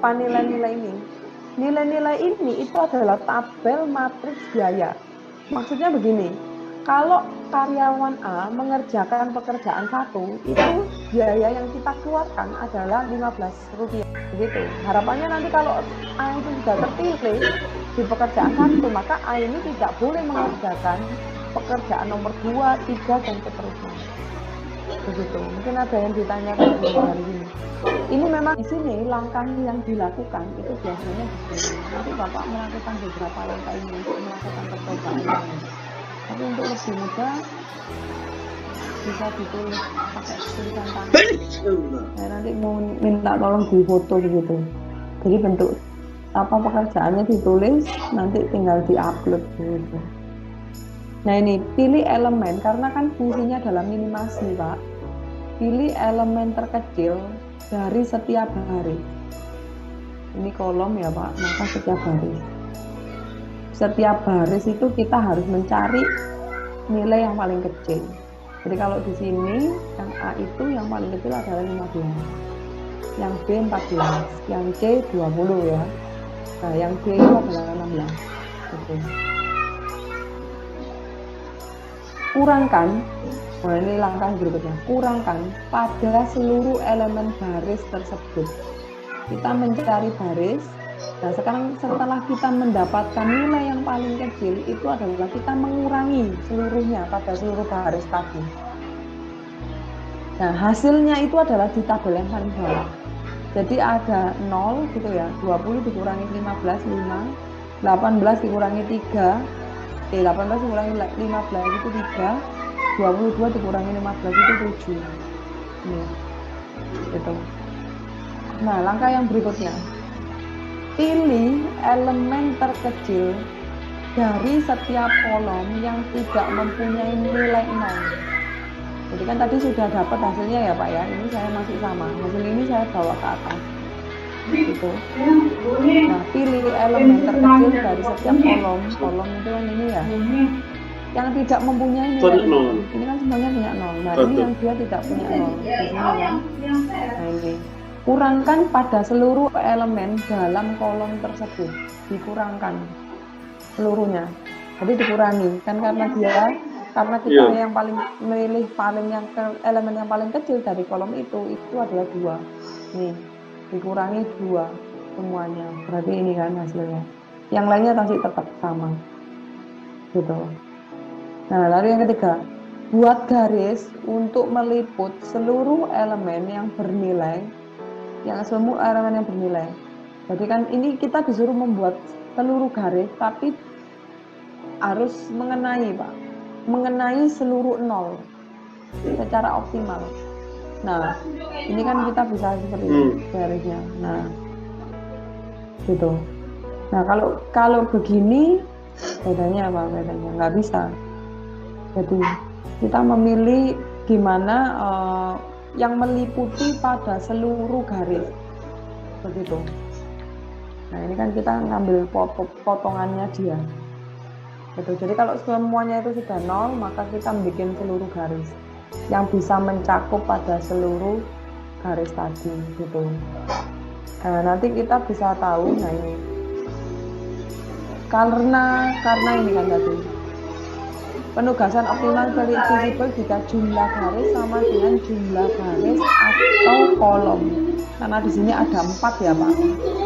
apa nilai-nilai ini? Nilai-nilai ini itu adalah tabel matriks biaya. Maksudnya begini, kalau karyawan A mengerjakan pekerjaan satu, itu biaya yang kita keluarkan adalah Rp15. Begitu. Harapannya nanti kalau A itu sudah terpilih di pekerjaan satu, maka A ini tidak boleh mengerjakan pekerjaan nomor 2, 3, dan seterusnya. Begitu. Mungkin ada yang ditanyakan dari sini. Ini memang di sini langkah yang dilakukan itu biasanya di sini. Nanti Bapak melakukan beberapa langkah ini untuk melakukan percobaan. Tapi untuk lebih mudah bisa ditulis pakai tulisan tangan. Saya nanti mau minta tolong di foto begitu. Jadi bentuk apa pekerjaannya ditulis, nanti tinggal diupload begitu. Nah ini pilih elemen karena kan fungsinya adalah minimasi Pak. Pilih elemen terkecil dari setiap baris. Ini kolom ya Pak, maka setiap baris. Setiap baris itu kita harus mencari nilai yang paling kecil. Jadi kalau di sini yang A itu yang paling kecil adalah 15, yang B 14, yang C 20 ya. Nah yang D itu adalah 16. Oke. Kurangkan, nah ini langkah berikutnya, kurangkan pada seluruh elemen baris tersebut. Kita mencari baris. Nah sekarang setelah kita mendapatkan nilai yang paling kecil, itu adalah kita mengurangi seluruhnya pada seluruh baris tadi. Nah hasilnya itu adalah di tabel yang paling bawah. Jadi ada 0 gitu ya, 20 dikurangi 15, 5, 18 dikurangi 3, 18 dikurangi 15 itu 3, 22 dikurangi 15 itu 7. Ini, gitu. Nah langkah yang berikutnya, pilih elemen terkecil dari setiap kolom yang tidak mempunyai nilai 0. Jadi kan tadi sudah dapat hasilnya ya Pak ya, ini saya masih sama, hasil ini saya bawa ke atas gitu. Nah pilih elemen terkecil dari setiap kolom itu yang ini ya, yang tidak mempunyai nilai 0. Ini kan semuanya punya 0, nah ini yang dia tidak punya 0 di sini kan. Nah ini kurangkan pada seluruh elemen dalam kolom tersebut, dikurangkan seluruhnya. Jadi dikurangi kan karena kita yang paling memilih elemen yang paling kecil dari kolom itu adalah 2. Nih, dikurangi 2 semuanya. Berarti ini kan hasilnya. Yang lainnya masih tetap sama. Gitu. Nah, lalu yang ketiga, buat garis untuk meliput seluruh elemen yang bernilai. Semua elemen yang bernilai. Jadi kan ini kita disuruh membuat seluruh garis, tapi harus mengenai seluruh 0 secara optimal. Nah, ini kan kita bisa seperti ini garisnya. Nah, gitu. Nah, kalau begini bedanya apa? Bedanya nggak bisa. Jadi kita memilih gimana yang meliputi pada seluruh garis, begitu. Nah, ini kan kita ngambil potongannya dia. Gitu. Jadi kalau semuanya itu sudah 0, maka kita bikin seluruh garis yang bisa mencakup pada seluruh garis tadi gitu. Nah, nanti kita bisa tahu, nah ini karena ini kan tadi penugasan optimal visible jika jumlah garis sama dengan jumlah garis atau kolom. Karena di sini ada 4 ya Pak.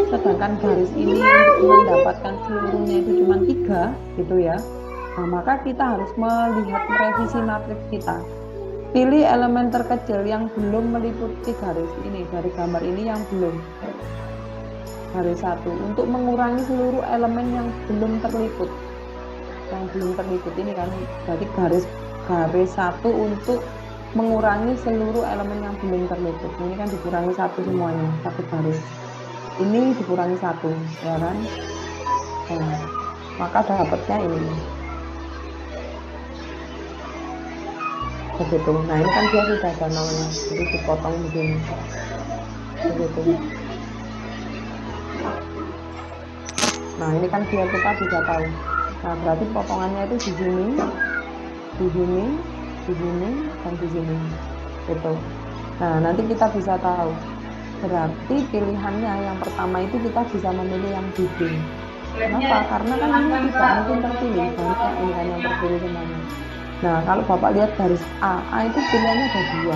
Sedangkan garis ini untuk mendapatkan seluruhnya itu cuma 3 gitu ya. Nah, maka kita harus melihat merevisi matriks kita. Pilih elemen terkecil yang belum meliputi garis ini, dari gambar ini yang belum. Garis 1 untuk mengurangi seluruh elemen yang belum terliput. Yang belum terliput ini kan berarti garis 1 untuk mengurangi seluruh elemen yang belum terliput. Ini kan dikurangi 1 semuanya, 1 garis. Ini dikurangi 1 ya kan. Nah, maka dapatnya ini begitu. Nah ini kan dia sudah ada 0-nya, jadi dipotong begini begitu. Nah ini kan biar kita bisa tahu. Nah berarti potongannya itu di sini, di sini, di sini, dan di sini gitu. Nah nanti kita bisa tahu berarti pilihannya yang pertama itu kita bisa memilih yang BB. Kenapa? Karena kan ini tidak mungkin terpilih, banyak ini kan yang terpilih semuanya. Nah, kalau Bapak lihat garis A itu pilihannya ada 2.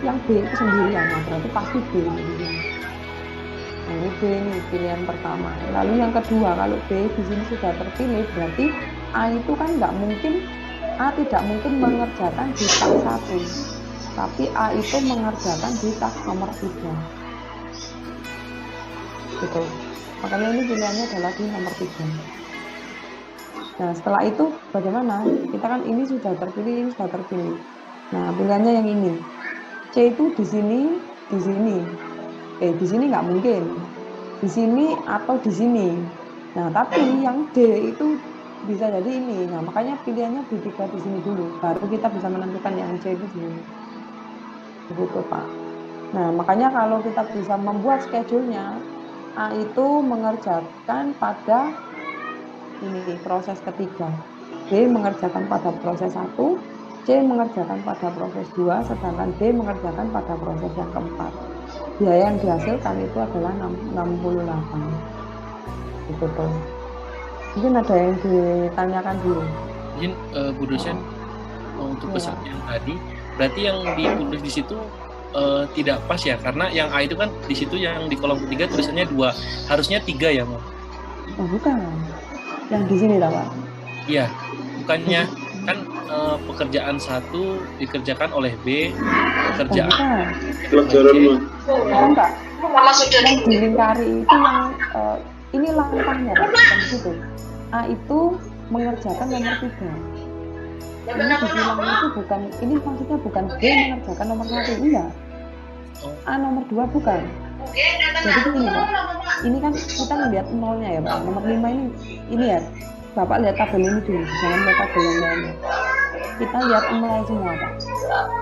Yang B itu sendirian, nah berarti pasti B ini. Nah, ini B ini pilihan pertama. Lalu yang kedua, kalau B di sini sudah terpilih, berarti A itu kan nggak mungkin, A tidak mungkin mengerjakan di tak 1, tapi A itu mengerjakan di tak nomor 3. Gitu. Makanya ini pilihannya adalah di nomor 3. Nah, setelah itu bagaimana? Kita kan ini sudah terpilih, ini sudah terpilih. Nah, pilihannya yang ini. C itu di sini, di sini. Di sini nggak mungkin. Di sini atau di sini. Nah, tapi yang D itu bisa jadi ini. Nah, makanya pilihannya di 3 di sini dulu. Baru kita bisa menentukan yang C itu di sini. Begitu, Pak. Nah, makanya kalau kita bisa membuat schedule-nya, A itu mengerjakan pada ini proses ketiga, B mengerjakan pada proses 1, C mengerjakan pada proses 2, sedangkan D mengerjakan pada proses yang keempat. Biaya yang dihasilkan itu adalah 68. Gitu tuh. Mungkin ada yang ditanyakan dulu. Mungkin Bu dosen untuk pesan yang tadi, berarti yang ditulis di situ tidak pas ya, karena yang A itu kan di situ yang di kolom ketiga tulisannya 2, harusnya 3 ya, Mbak? Oh, bukan. Yang di sini lah, Pak. Iya, bukannya kan pekerjaan 1 dikerjakan oleh B, pekerjaan enggak. Yang dilingkari itu yang ini langkahnya, Pak, bukan di situ. A itu mengerjakan nomor 3. Ini dibilang itu bukan, ini maksudnya bukan B mengerjakan nomor 1, enggak. A nomor 2 bukan. Jadi gini, Pak, ini kan kita melihat nolnya ya, Pak. Nomor 5 ini ya, Bapak lihat tabel ini dulu, jangan lihat tabel yang lainnya. Kita lihat nol semua, Pak.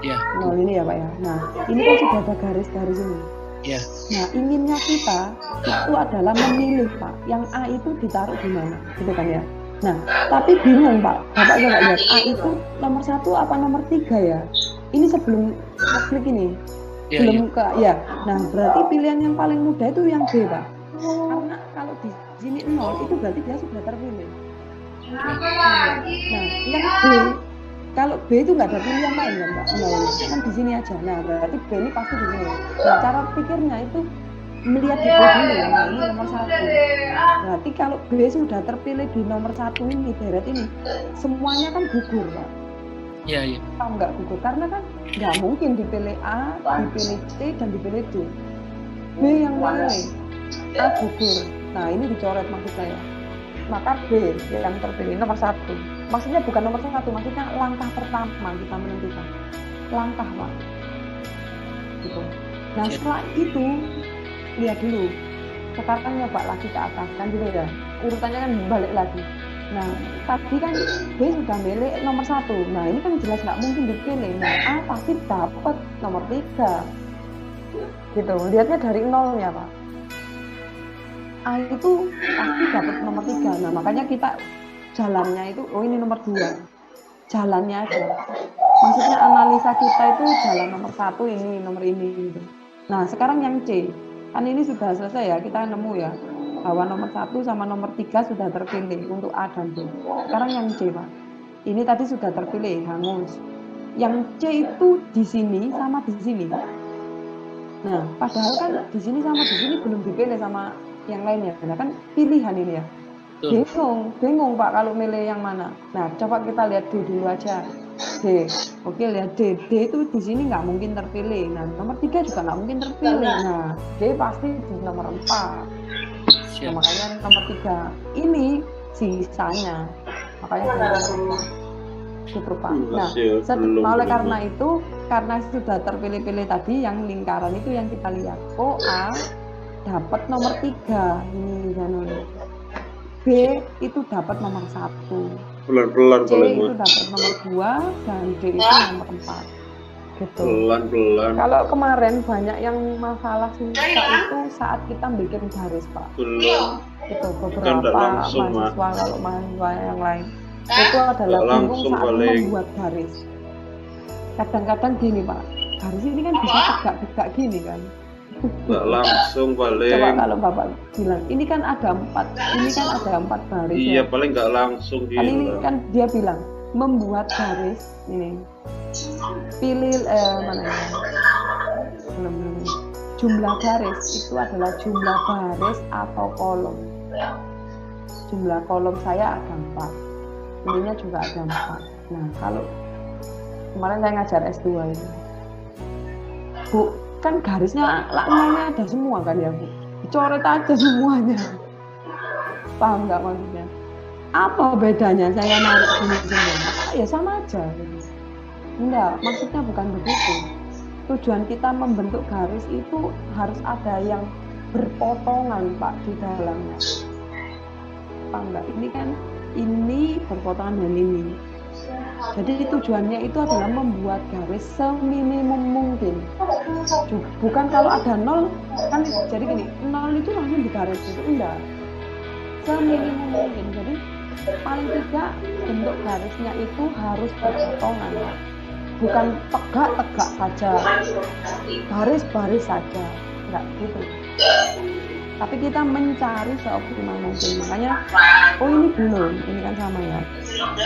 Iya. Nol ini ya, Pak ya. Nah, ini kan sudah ada garis-garis ini. Iya. Nah, inginnya kita itu adalah memilih, Pak, yang A itu ditaruh di mana, gitu kan ya. Nah, tapi bingung, Pak. Bapak coba lihat A itu nomor 1 apa nomor 3 ya? Ini sebelum klik ini. Belum ke ya. Nah, berarti pilihan yang paling mudah itu yang B, Pak. Karena kalau di sini 0 itu berarti dia sudah terpilih. Nah, yang B, kalau B itu nggak ada pilihan lain kan, Pak? Kan di sini aja. Nah, berarti B ini pasti di sini. Nah, cara pikirnya itu melihat di B dulu. Nah, ini nomor 1. Berarti kalau B sudah terpilih di nomor 1 ini, deret ini, semuanya kan gugur, Pak. Iya. Nggak gugur, karena kan nggak mungkin dipilih A, dipilih C, dan dipilih D. B yang milih, A gugur. Nah, ini dicoret maksud saya. Maka B yang terpilih nomor 1. Maksudnya bukan nomor 1, maksudnya langkah pertama kita menentukan. Langkah, Pak. Gitu. Nah, setelah itu lihat dulu. Sekarang nyoba lagi ke atas kan gitu ya. Urutannya kan balik lagi. Nah, tadi kan B sudah milih nomor 1. Nah, ini kan jelas nggak mungkin dipilih. Nah, A pasti dapat nomor 3. Gitu, lihatnya dari nolnya, Pak. A itu pasti dapat nomor 3. Nah, makanya kita jalannya itu, oh ini nomor 2. Jalannya aja. Maksudnya analisa kita itu jalan nomor 1 ini, nomor ini gitu. Nah, sekarang yang C. Kan ini sudah selesai ya, kita nemu ya. Bahwa nomor 1 sama nomor 3 sudah terpilih untuk A dan B. Sekarang yang C, Pak. Ini tadi sudah terpilih, hangus. Yang C itu di sini sama di sini. Nah, padahal kan di sini sama di sini belum dipilih sama yang lainnya. Nah, kan pilihan ini ya. Bingung Pak kalau milih yang mana. Nah, coba kita lihat D dulu aja. D. Oke, lihat D. D itu di sini nggak mungkin terpilih. Nah, nomor 3 juga nggak mungkin terpilih. Nah, D pasti di nomor 4. Nah, makanya nomor 3 ini sisanya, makanya gitu, Pak. Nah, oleh karena itu, karena sudah terpilih-pilih tadi yang lingkaran itu yang kita lihat. Oh, A dapat nomor 3 ini Zanon. B itu dapat nomor 1. Pelan-pelan C itu dapat nomor 2 dan D itu nomor 4. Gitu. Pelan-pelan. Kalau kemarin banyak yang masalah susah itu saat kita bikin garis, Pak. Itu beberapa mahasiswa, kalau mahasiswa yang lain itu adalah bingung saat membuat garis. Kadang-kadang gini, Pak, garis ini kan bisa tegak-tegak gini kan. Nggak langsung Coba paling. kalau Bapak bilang, ini kan ada 4 baris Iya ya. paling nggak langsung Kan ini hilang. kan dia bilang membuat garis ini. Pilih mana ya? Belum. Jumlah garis itu adalah jumlah baris atau kolom. Jumlah kolom saya ada 4. Ininya juga ada 4. Nah, kalau kemarin saya ngajar S2 itu. Bu, kan garisnya nolnya ada semua kan ya Bu? Dicoret aja semuanya. Paham nggak maksudnya? Apa bedanya saya narik gini semua? Ya sama aja. Enggak, maksudnya bukan begitu. Tujuan kita membentuk garis itu harus ada yang berpotongan Pak di dalamnya. Paham nggak? Ini kan ini berpotongan dengan ini. Jadi tujuannya itu adalah membuat garis seminimum mungkin. Bukan kalau ada 0 kan jadi gini, 0 itu langsung digaris itu enggak. Seminimum mungkin. Jadi paling tidak bentuk garisnya itu harus berpotongan. Bukan tegak-tegak saja. Baris-baris saja. Enggak gitu. Tapi kita mencari seoptimal mungkin. Makanya, oh ini belum, ini kan sama ya.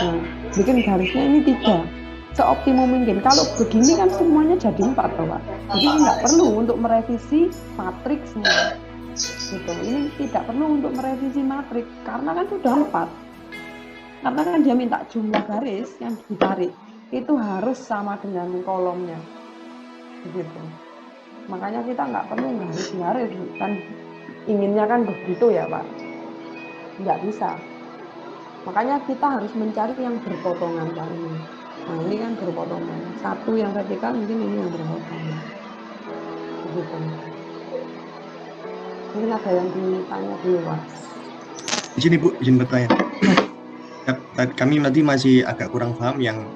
Nah, bikin garisnya ini 3. Seoptimum mungkin. Kalau begini kan semuanya jadi 4, Pak. Jadi nggak perlu untuk merevisi matriksnya. Gitu. Ini tidak perlu untuk merevisi matriks karena kan sudah 4. Karena kan dia minta jumlah garis yang ditarik itu harus sama dengan kolomnya. Begitu. Makanya kita nggak perlu garis-garis kan. Inginnya kan begitu ya Pak, nggak bisa. Makanya kita harus mencari yang berpotongan Pak ini. Nah ini kan berpotongan. Satu yang vertikal mungkin ini yang berpotongan. Begitu. Mungkin ada yang ditanya dulu Pak. Di sini Bu, izin bertanya. Kami nanti masih agak kurang paham yang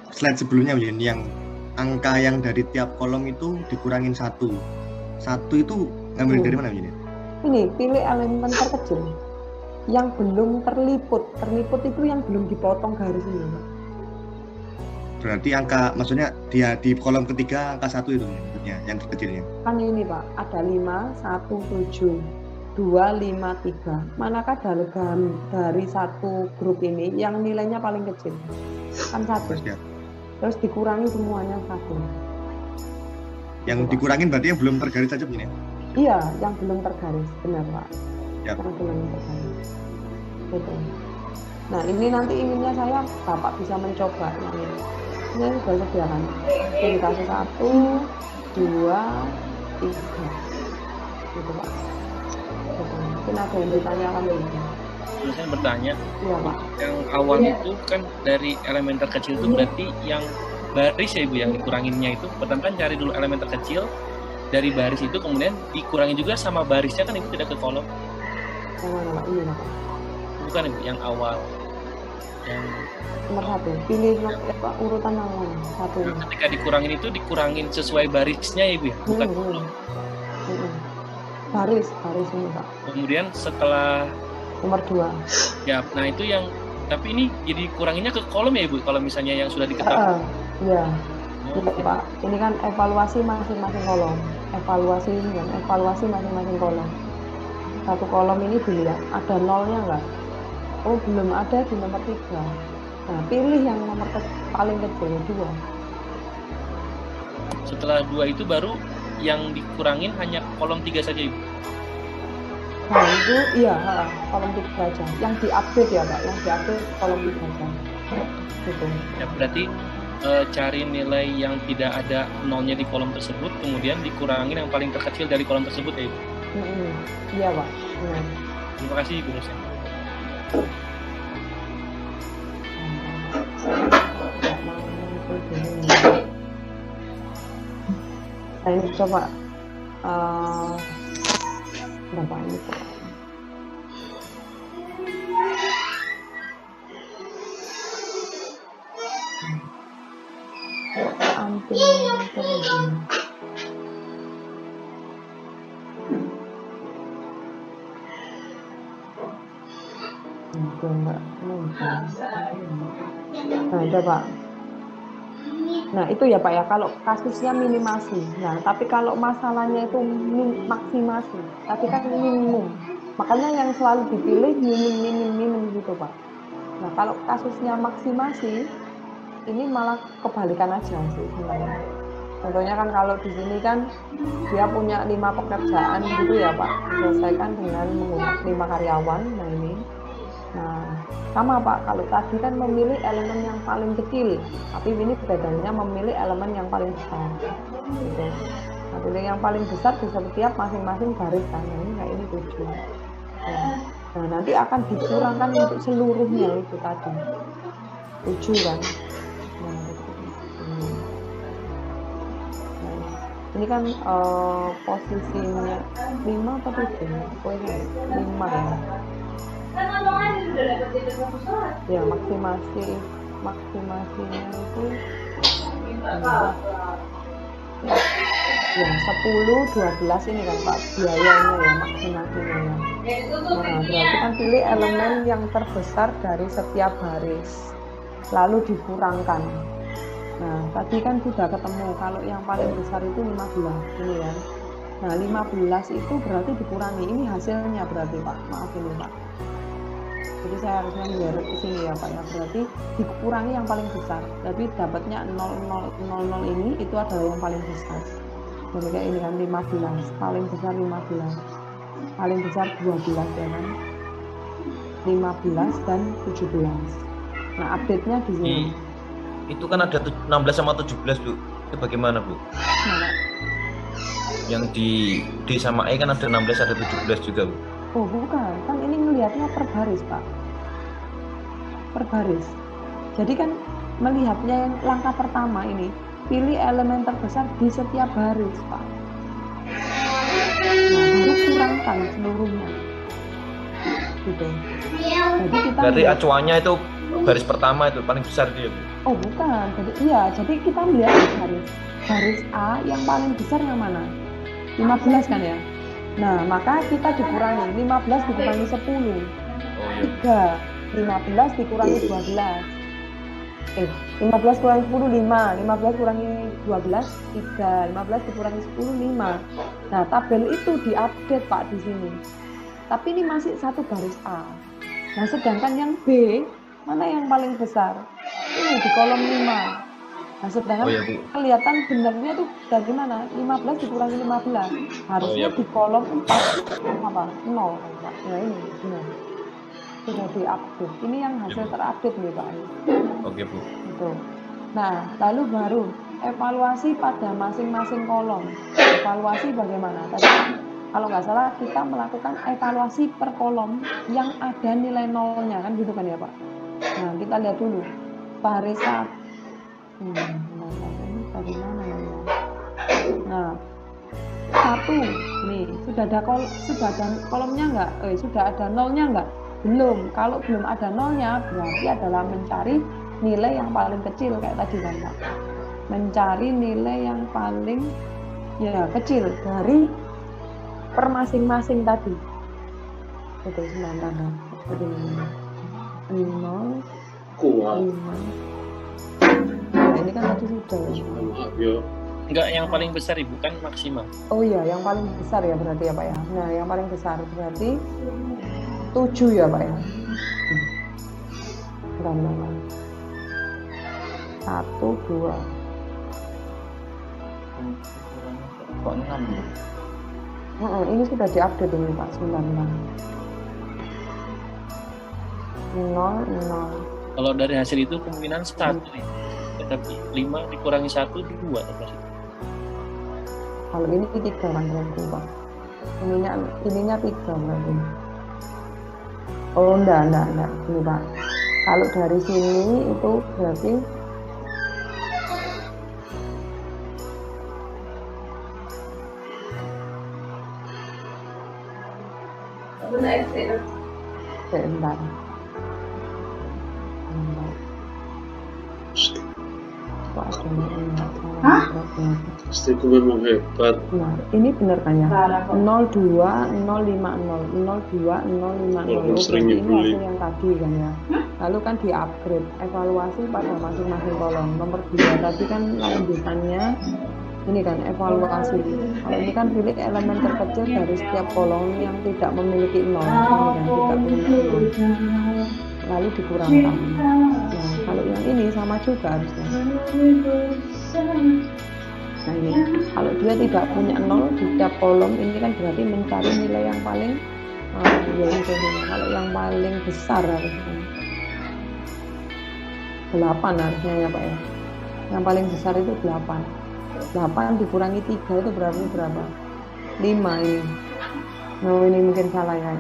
slide sebelumnya yang angka yang dari tiap kolom itu dikurangin 1 itu ngambil dari mana ini? Ini pilih elemen terkecil yang belum terliput itu yang belum dipotong garisnya Pak. Berarti maksudnya dia di kolom ketiga angka 1 itu maksudnya yang terkecilnya. Kan ini Pak, ada 5, 1, 7, 2, 5, 3. Manakah dari satu grup ini yang nilainya paling kecil? Kan 1. Terus dikurangi semuanya 1. Yang dikurangin berarti yang belum tergaris saja begini? Iya, yang belum tergaris, benar Pak. Yap. Yang belum tergaris. Betul. Nah ini nanti inginnya saya Bapak bisa mencoba ini. Ini sudah sediakan. Jadi kasih 1, 2, 3. Gitu Pak. Betul. Mungkin ada yang ditanyakan dulu. Saya bertanya, Iya Pak. yang awal itu kan dari elemen terkecil itu berarti yang baris ya Ibu yang dikuranginnya itu pertama kan cari dulu elemen terkecil dari baris itu kemudian dikurangi juga sama barisnya kan Ibu tidak ke kolom. Yang mana Pak? Ini Pak. Bukan Ibu yang awal. Yang nomor 1. Pilih urutan yang mana? 1. Nah, ketika dikurangin itu dikurangin sesuai barisnya ya Ibu ya, bukan kolom. Baris ini Pak. Kemudian setelah nomor 2. Ya, nah itu yang tapi ini jadi kuranginnya ke kolom ya Ibu kalau misalnya yang sudah diketahui. Iya. Pak, ini kan evaluasi masing-masing kolom. Evaluasi masing-masing kolom. Satu kolom ini dilihat ada nolnya nggak? Oh belum ada di nomor 3. Nah pilih yang nomor paling kecil 2. Setelah 2 itu baru yang dikurangin hanya kolom 3 saja Ibu. Nah itu iya kolom 3 saja. Yang diupdate ya Pak, yang diupdate kolom 3 saja. Gitu. Ya berarti cari nilai yang tidak ada nolnya di kolom tersebut, kemudian dikurangin yang paling terkecil dari kolom tersebut ya Ibu. Iya Pak. Terima kasih Ibu dosen. Nah ini coba berapa ini Pak? Nah coba Nah itu ya Pak ya, kalau kasusnya minimasi. Nah tapi kalau masalahnya itu maksimasi, tapi kan minimum. Makanya yang selalu dipilih minim gitu Pak. Nah kalau kasusnya maksimasi, ini malah kebalikan aja sih sebenarnya. Contohnya kan kalau di sini kan dia punya 5 pekerjaan gitu ya Pak, diselesaikan dengan menggunakan 5 karyawan. Nah ini, nah sama Pak, kalau tadi kan memilih elemen yang paling kecil, tapi ini bedanya memilih elemen yang paling besar. Gitu. Nah, pilih yang paling besar di setiap masing-masing baris kan, ini kayak ini 7. Nah nanti akan dikurangkan untuk seluruhnya itu tadi 7 kan. Ini kan posisinya 5 atau 7? Oh ini 5 ya. Ya maksimasinya itu ya 10, 12 ini kan Pak biayanya ya maksimasinya ya. Nah berarti kan pilih elemen yang terbesar dari setiap baris lalu dikurangkan. Nah tadi kan sudah ketemu kalau yang paling besar itu 15 ini ya. Nah 15 itu berarti dikurangi, ini hasilnya berarti Pak, maaf ini Pak. Jadi saya harusnya lihat ke sini ya Pak ya, berarti dikurangi yang paling besar. Jadi dapatnya 0000 ini itu adalah yang paling besar. Jadi kayak ini kan 15, paling besar 15, paling besar 12 ya kan, 15 dan 17. Nah update-nya di sini. Itu kan ada 16 sama 17 Bu, itu bagaimana Bu? Nah, Yang di D sama E kan ada 16 ada 17 juga Bu. oh bukan, kan ini melihatnya per baris Pak, per baris. Jadi kan melihatnya yang langkah pertama ini, pilih elemen terbesar di setiap baris Pak. Nah baru kurangkan seluruhnya gitu. Jadi kita Berarti acuannya itu baris pertama itu paling besar dia Bu. oh bukan, jadi kita melihat baris A yang paling besar yang mana? 15 kan ya. Nah maka kita dikurangi 15 dikurangi 10. Oh iya. 3, 15 dikurangi 12. 15 kurangi 10 5, 15 kurangi 12 3, 15 dikurangi 10 5. Nah tabel itu diupdate Pak di sini. Tapi ini masih satu baris A. Nah sedangkan yang B mana yang paling besar? Ini di kolom 5. Nah sedangkan kelihatan benernya tuh dari mana? 15 dikurangi 15. Harusnya di kolom 4 apa? 0 Pak. Nah ini benar. Sudah diupdate. Ini yang hasil terupdate nih Pak. Oke Bu. Gitu. Nah lalu baru evaluasi pada masing-masing kolom. Evaluasi bagaimana? Tadi kalau nggak salah kita melakukan evaluasi per kolom yang ada nilai nolnya kan gitu kan ya Pak. Nah kita lihat dulu baris 1. Bagaimana ya? Nah 1 nih sudah ada kolomnya nggak? Sudah ada nolnya nggak? Belum. Kalau belum ada nolnya berarti adalah mencari nilai yang paling kecil kayak tadi kan Pak. Mencari nilai yang paling ya kecil dari per masing-masing tadi. Itu 9 tanda. Seperti ini. 0 Kuat. 5. Nah, ini kan tadi sudah ya. Maaf ya. Enggak, yang paling besar Ibu kan maksimal. Oh iya, yang paling besar ya berarti ya Pak ya. Nah, yang paling besar berarti 7 ya Pak ya. Bentar. 1, 2. Kok 6 ya? Ini sudah diupdate ini Pak, 96. 0, 0. Kalau dari hasil itu kemungkinan 1 ya. Tapi 5 dikurangi 1 2 terus. Kalau ini 3 kan Pak. Ininya 3 berarti. Oh enggak. Ini Pak. Kalau dari sini itu berarti sebentar. kok ada ini nggak salah. Hah? Berarti. Istriku memang hebat. Nah, ini benar kan ya? 02050, 02050. Walaupun sering Ini dibully. hasil yang tadi kan ya. Lalu kan di-upgrade, evaluasi pada masing-masing kolom. Nomor 2 tadi kan lanjutannya ini kan evaluasi. Kalau ini kan pilih elemen terkecil dari setiap kolom yang tidak memiliki 0. Ini kan tidak punya 0. Lalu dikurangkan. Nah, kalau yang ini sama juga harusnya. Nah ini, kalau dia tidak punya 0 di setiap kolom, ini kan berarti mencari nilai yang paling ya itu nih. Kalau yang paling besar harusnya 8 harusnya ya Pak ya. Yang paling besar itu 8. 8 dikurangi 3 itu berapa? 5 ini. Nah ini mungkin salah ya.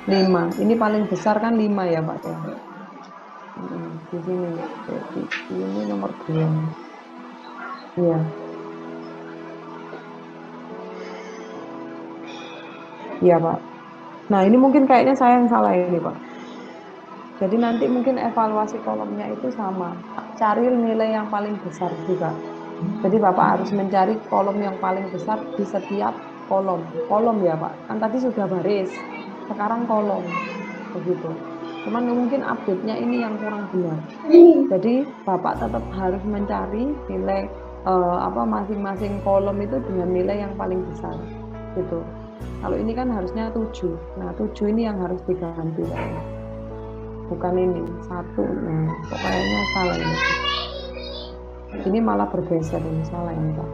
5. Ini paling besar kan 5 ya Pak ya. Di sini. Ini nomor 2. Iya. Iya Pak. Nah ini mungkin kayaknya saya yang salah ini Pak. Jadi nanti mungkin evaluasi kolomnya itu sama. Cari nilai yang paling besar juga. Jadi Bapak harus mencari kolom yang paling besar di setiap kolom. Kolom ya Pak. Kan tadi sudah baris. Sekarang kolom. Begitu. Cuman mungkin update-nya ini yang kurang benar. Jadi Bapak tetap harus mencari nilai masing-masing kolom itu dengan nilai yang paling besar. Gitu. Kalau ini kan harusnya 7. Nah 7 ini yang harus diganti. Bukan ini 1. Nah, kayaknya salah ini. Ini malah bergeser ini, salah ini Pak.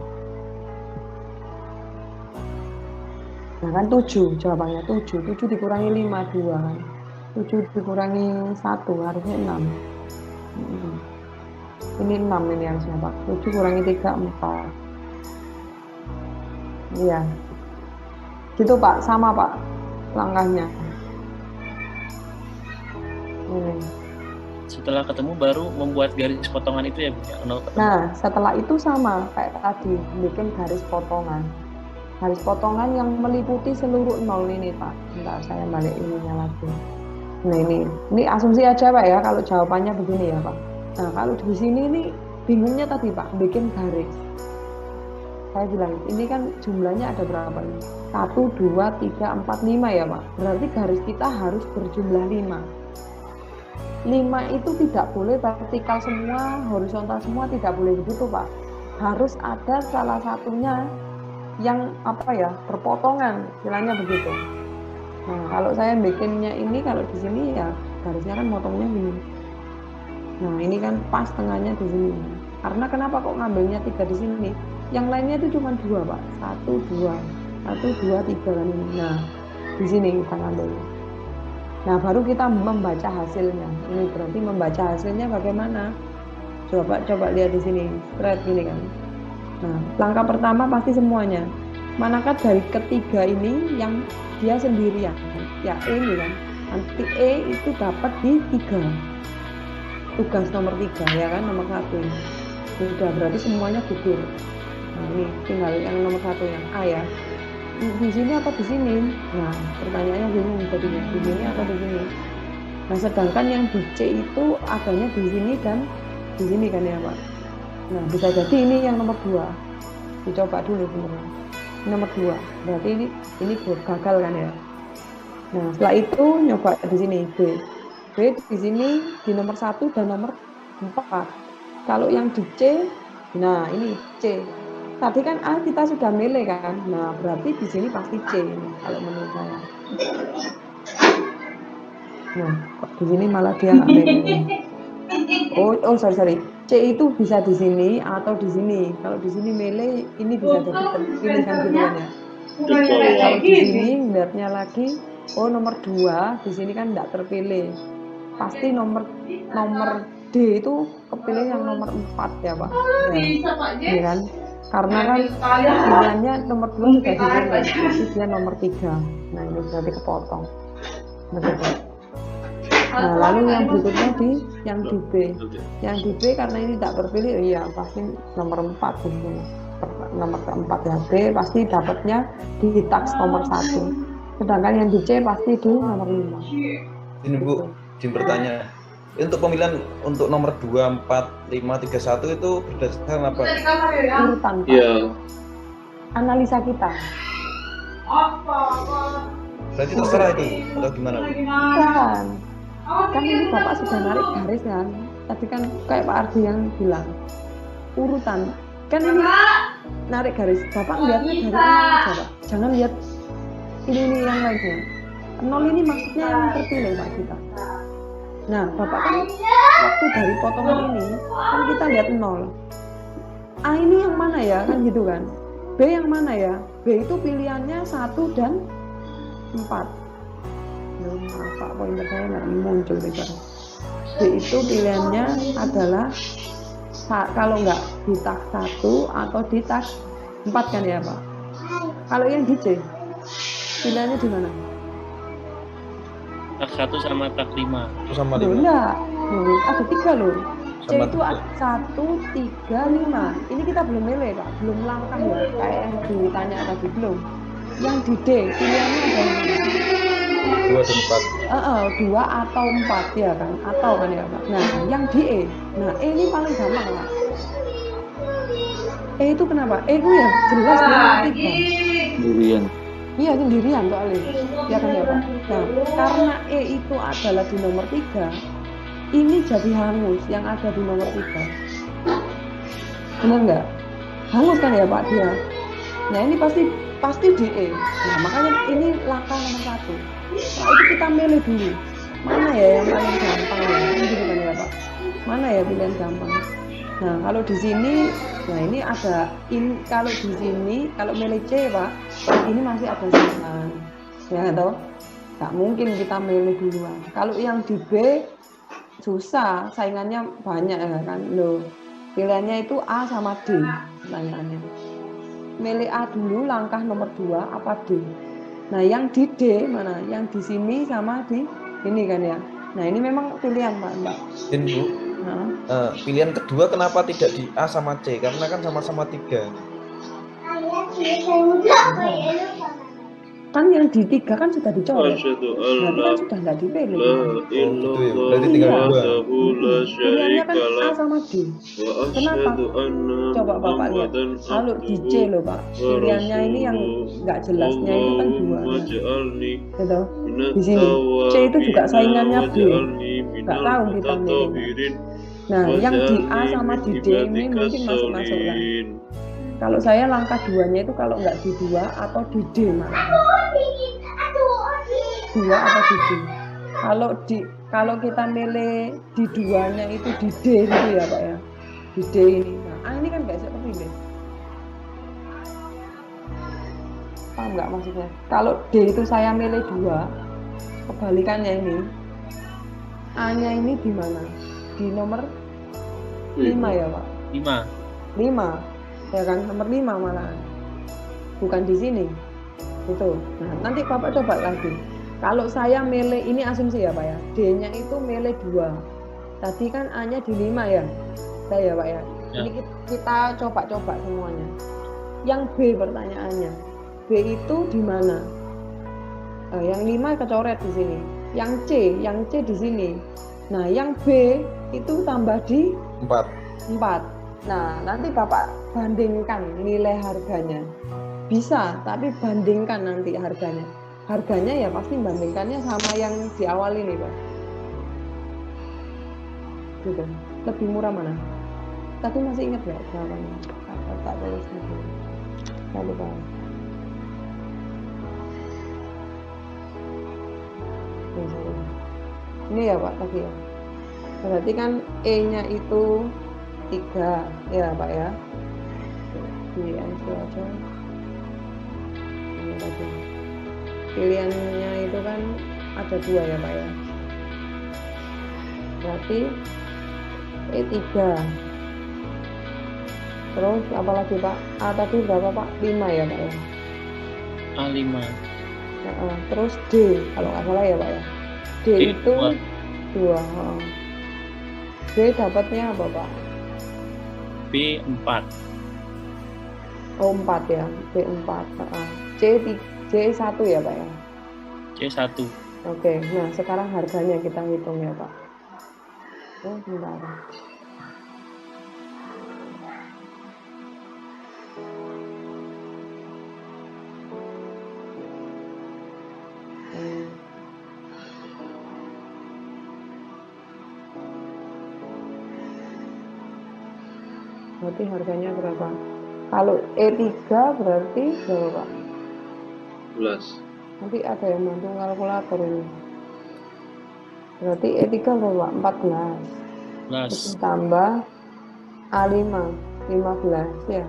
Nah kan 7 jawabannya 7 dikurangi 5 2 kan. 7 dikurangi 1 harusnya 6. Ini 6 ini harusnya Pak. 7 kurangi 3 4. Iya. Gitu Pak, sama Pak langkahnya. Ini. Setelah ketemu baru membuat garis potongan itu ya Bu ya. Nah, setelah itu sama kayak tadi, bikin garis potongan. Garis potongan yang meliputi seluruh 0 ini Pak. Bentar saya balik ininya lagi. Nah ini asumsi aja Pak ya kalau jawabannya begini ya Pak. Nah kalau di sini ini bingungnya tadi Pak, bikin garis. Saya bilang ini kan jumlahnya ada berapa ini? 1, 2, 3, 4, 5 ya Pak. Berarti garis kita harus berjumlah 5. 5 itu tidak boleh vertikal semua, horizontal semua, tidak boleh begitu Pak. Harus ada salah satunya yang berpotongan, istilahnya begitu. Nah kalau saya bikinnya ini, kalau di sini ya garisnya kan motongnya gini. Nah ini kan pas tengahnya di sini. Karena kenapa kok ngambilnya 3 di sini? Yang lainnya itu cuma 2 Pak. 1, 2, 3 kan ini. Nah di sini kita ngambilnya. Nah baru kita membaca hasilnya. Ini berarti membaca hasilnya bagaimana? Coba lihat di sini, straight gini kan. Nah langkah pertama pasti semuanya. Manakah dari ketiga ini yang dia sendirian? Ya ini kan. Nanti E itu dapat di 3. Tugas nomor 3 ya kan, nomor 1 ini. Sudah berarti semuanya gugur. Nah ini tinggal yang nomor 1 yang A ya. Di sini atau di sini? Nah pertanyaannya bingung jadinya, di sini atau di sini. Nah sedangkan yang di C itu adanya di sini dan di sini kan ya Pak. Nah bisa jadi ini yang nomor 2. Dicoba dulu sebenarnya. Nomor 2 berarti ini gagal kan ya. Nah setelah itu nyoba di sini B di sini di nomor 1 dan nomor 4. Kalau yang di C, nah ini C. Tadi kan A kita sudah milih kan. Nah berarti di sini pasti C ini kalau menurut saya. Nah di sini malah dia nggak milih. Oh sorry. C itu bisa di sini atau di sini. Kalau di sini milih, ini bisa jadi terpilih kan gitu kan ya. Kalau di sini lihatnya lagi, nomor 2 di sini kan tidak terpilih. Pasti nomor D itu kepilih yang nomor 4 ya Pak. Ya kan? Karena kan pilihannya nomor 2 sudah dipilih, jadi dia nomor 3. Nah ini berarti kepotong. Begitu. Nah lalu yang berikutnya yang di B. Yang di B karena ini tidak terpilih, iya pasti nomor 4 di sini. Nomor keempat ya B pasti dapatnya di tax nomor 1. Sedangkan yang di C pasti di nomor 5. Ini Bu, izin bertanya. Untuk pemilihan untuk nomor 2, 4, 5, 3, 1 itu berdasarkan apa? Urutan, Pak. Ya, Analisa kita. Berarti terserah itu atau gimana? Kan ini Bapak sudah narik garis kan. Tadi kan kayak Pak Ardi yang bilang urutan. Kan ini narik garis. Bapak lihatnya dari 0 aja, Pak. Jangan lihat ini yang lainnya. 0 ini maksudnya yang terpilih, Pak, kita. Nah, Bapak kan waktu dari potongan ini kan kita lihat 0. A ini yang mana ya, kan gitu kan. B yang mana ya? B itu pilihannya 1 dan 4. Maaf Pak, pointer saya nggak muncul di sana. B itu pilihannya adalah kalau nggak di tak 1 atau di tak 4 kan ya Pak. Kalau yang di C pilihannya di mana? Tak 1 sama tak 5. Sama Loh, 5. enggak. Loh, ada 3 loh. C Sama itu 1, 3, 5. Ini kita belum milih Pak, belum langkah ya. Kayak yang ditanya tadi belum. Yang di D pilihannya ada 2 dan 4. 2 atau 4 ya kan, atau kan ya Pak. Nah, yang di E, nah E ini paling gampang Pak. E itu kenapa? E itu ya jelas dia nomor 3. Sendirian. Iya sendirian soalnya, ya kan ya Pak. Nah, karena E itu adalah di nomor 3, ini jadi hangus yang ada di nomor 3. Benar nggak? Hangus kan ya Pak dia. Nah ini pasti di E. Nah makanya ini langkah nomor 1. Nah itu kita milih dulu. Mana ya yang paling gampang ya? Kan gitu kan ya Pak. Mana ya pilihan gampang? Nah kalau di sini, nah ini ada kalau di sini kalau milih C Pak, ini masih ada saingan. Ya toh? Nggak mungkin kita milih duluan. Kalau yang di B susah, saingannya banyak ya kan. Loh, pilihannya itu A sama D pertanyaannya. Milih A dulu langkah nomor 2 apa D? Nah, yang di D mana? Yang di sini sama di ini kan ya. Nah, ini memang pilihan Pak, Mbak. Dan Bu, pilihan kedua kenapa tidak di A sama C? Karena kan sama-sama 3. Kan yang di 3 kan sudah dicoret. asyhadu Berarti kan alla sudah nggak dipilih. la gitu ya. illallah Berarti tinggal Iya. dua. wahdahu la Pilihannya kan syarika A lah sama D. wa Kenapa? asyhadu anna Coba Bapak lihat. Muhammadan Kalau di C abduhu loh Pak, wa pilihannya ini yang rasuluh. nggak jelasnya itu kan 2. Allahumma ja'alni Gitu. minat Di sini. C itu juga saingannya B. Nggak tahu kita milih. Nah, yang di A sama di D ini mungkin masih masuk lah. Kalau saya langkah 2-nya itu kalau nggak di 2 atau di D malah. 2 atau di D. Kalau kita milih di 2-nya itu di D gitu ya Pak ya. Di D ini. Nah, A ini kan nggak bisa kepilih. Paham nggak maksudnya? Kalau D itu saya milih 2, kebalikannya ini. A-nya ini di mana? Di nomor 5 ya Pak? 5. 5 ya kan, nomor 5 malah, bukan di sini itu. Nah nanti Bapak coba lagi, kalau saya milih ini asumsi ya Pak ya, D-nya itu milih 2, tadi kan A-nya di 5 ya saya Pak ya. Ini kita coba-coba semuanya. Yang B pertanyaannya, B itu di mana? Yang 5 kecoret di sini, yang C di sini. Nah yang B itu tambah di 4. Nah, nanti Bapak bandingkan nilai harganya. Bisa, tapi bandingkan nanti harganya. Harganya ya pasti bandingkannya sama yang di awal ini, Pak. Gitu. Lebih murah mana? Tadi masih ingat nggak jawabannya? Tak tulis gitu. Saya lupa. Ini ya Pak tadi ya. Berarti kan E-nya itu 3 ya Pak ya. Pilihan itu aja. Ini tadi. Pilihannya itu kan ada 2 ya Pak ya. Berarti E3. Terus apalagi Pak? A tadi berapa Pak? 5 ya Pak ya. A5. Terus D kalau nggak salah ya Pak ya. D itu 2. B dapatnya apa Pak? B4. Oh 4 ya, B4. C1 ya Pak ya. C1. Oke, nah sekarang harganya kita hitung ya Pak. Sebentar. Hmm. Berarti harganya berapa? Kalau E3 berarti berapa, Pak? 11. Nanti ada yang bantu kalkulator ini. Berarti E3 berapa? 14. Terus Plus tambah A5, 15 ya.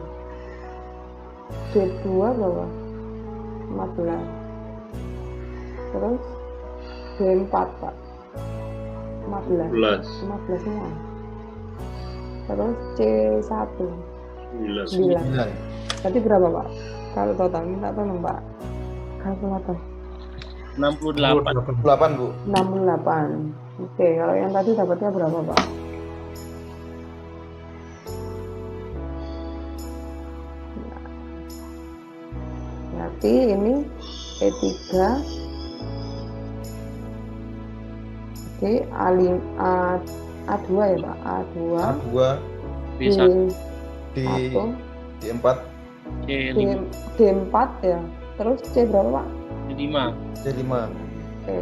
D2 berapa? 14. Terus D4, Pak. 14. 11. 15 semua. Terus C1, 9. 9. 9. Berarti berapa, Pak? Kalau total minta tolong, Pak. Kalkulator. 68. 8, Bu. 68. Oke, kalau yang tadi dapatnya berapa, Pak? Berarti ini E3. Oke, A2 ya, Pak. A2. A2 B1, di D1. D4, C5, D4 ya. Terus C berapa, Pak? C5. C5. Oke.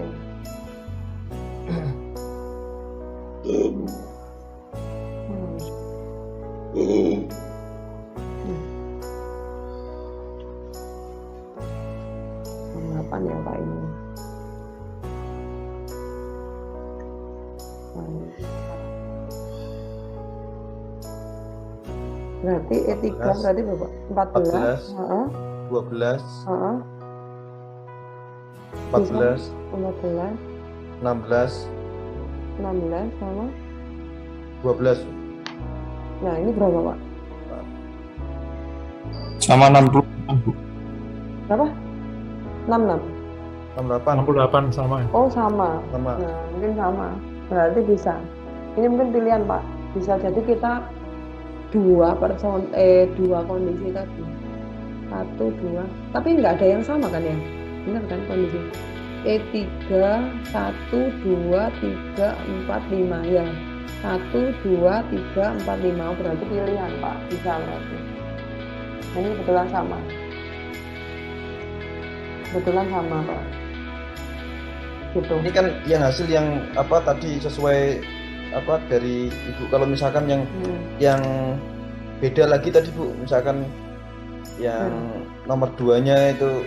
Apa ya, Pak ini? Berarti E3 berarti berapa? 14. 14. Heeh. 12, Heeh. 14, 15, 16, 16 sama. 12. Nah, ini berapa, Pak? Sama 60 Bu. Berapa? 66. 68. 68 sama. Oh, sama. Sama. Nah, mungkin sama. Berarti bisa. Ini mungkin pilihan, Pak. Bisa jadi kita dua kondisi tadi. 1, 2. Tapi nggak ada yang sama kan ya? Benar kan kondisi? E3, 1, 2, 3, 4, 5 ya. 1, 2, 3, 4, 5. Berarti pilihan, Pak. Bisa berarti. Nah, ini kebetulan sama. Kebetulan sama, Pak. Gitu. Ini kan yang hasil yang apa tadi sesuai apa dari Ibu, kalau misalkan yang beda lagi tadi Bu, misalkan yang nomor 2-nya itu.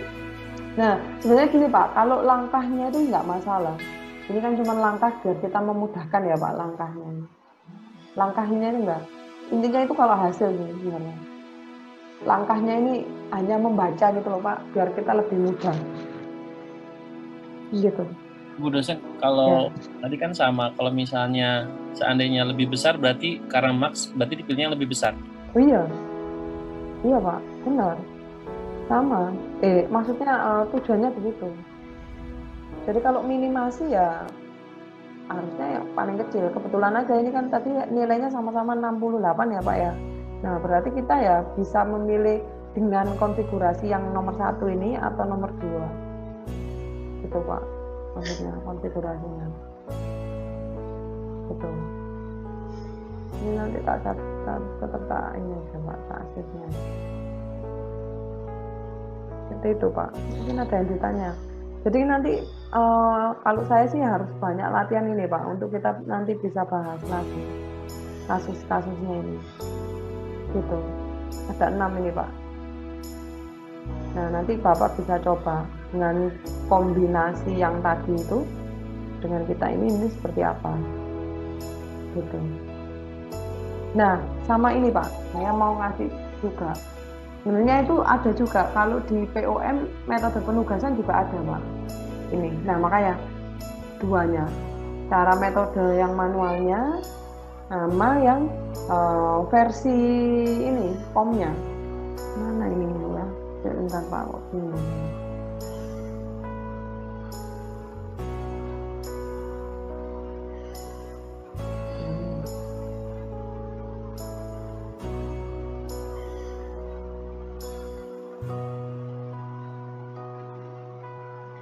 Nah, sebenarnya gini, Pak, kalau langkahnya itu nggak masalah. Ini kan cuma langkah biar kita memudahkan ya, Pak, langkahnya. Langkahnya itu enggak. Intinya itu kalau hasil sebenarnya. Langkahnya ini hanya membaca gitu loh, Pak, biar kita lebih mudah. Gitu. Bu dosen, kalau tadi kan sama, kalau misalnya seandainya lebih besar berarti karena max berarti dipilihnya lebih besar. Oh iya. Iya, Pak, benar. Sama. Maksudnya tujuannya begitu. Jadi kalau minimasi ya harusnya yang paling kecil. Kebetulan aja ini kan tadi nilainya sama-sama 68 ya, Pak ya. Nah, berarti kita ya bisa memilih dengan konfigurasi yang nomor 1 ini atau nomor 2. Gitu, Pak. Maksudnya konfigurasinya. Gitu. Ini nanti tak ini aja, Pak, tak aksesnya. Seperti itu, Pak. Mungkin ada yang ditanya. Jadi nanti kalau saya sih harus banyak latihan ini, Pak, untuk kita nanti bisa bahas lagi kasus-kasusnya ini. Gitu. Ada 6 ini, Pak. Nah, nanti Bapak bisa coba dengan kombinasi yang tadi itu dengan kita ini seperti apa. Gitu. Nah, sama ini, Pak, saya mau ngasih juga. Sebenarnya itu ada juga, kalau di POM metode penugasan juga ada, Pak. Ini, nah makanya duanya. Cara metode yang manualnya, sama yang versi ini, POM-nya. Mana ini ya? Sebentar, Pak.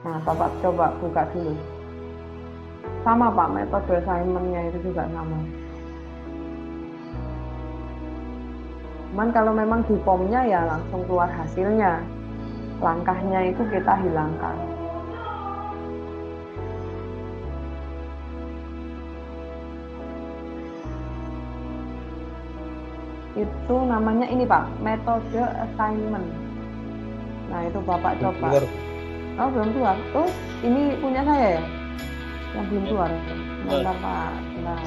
Nah, Bapak coba buka dulu. sama Pak, metode assignment-nya itu juga sama. Cuman kalau memang di formnya ya langsung keluar hasilnya. Langkahnya itu kita hilangkan. Itu namanya ini Pak, metode assignment. Nah itu Bapak coba. Keluar. Oh belum keluar. Oh ini punya saya ya? Yang belum keluar. Bentar Pak. Nah.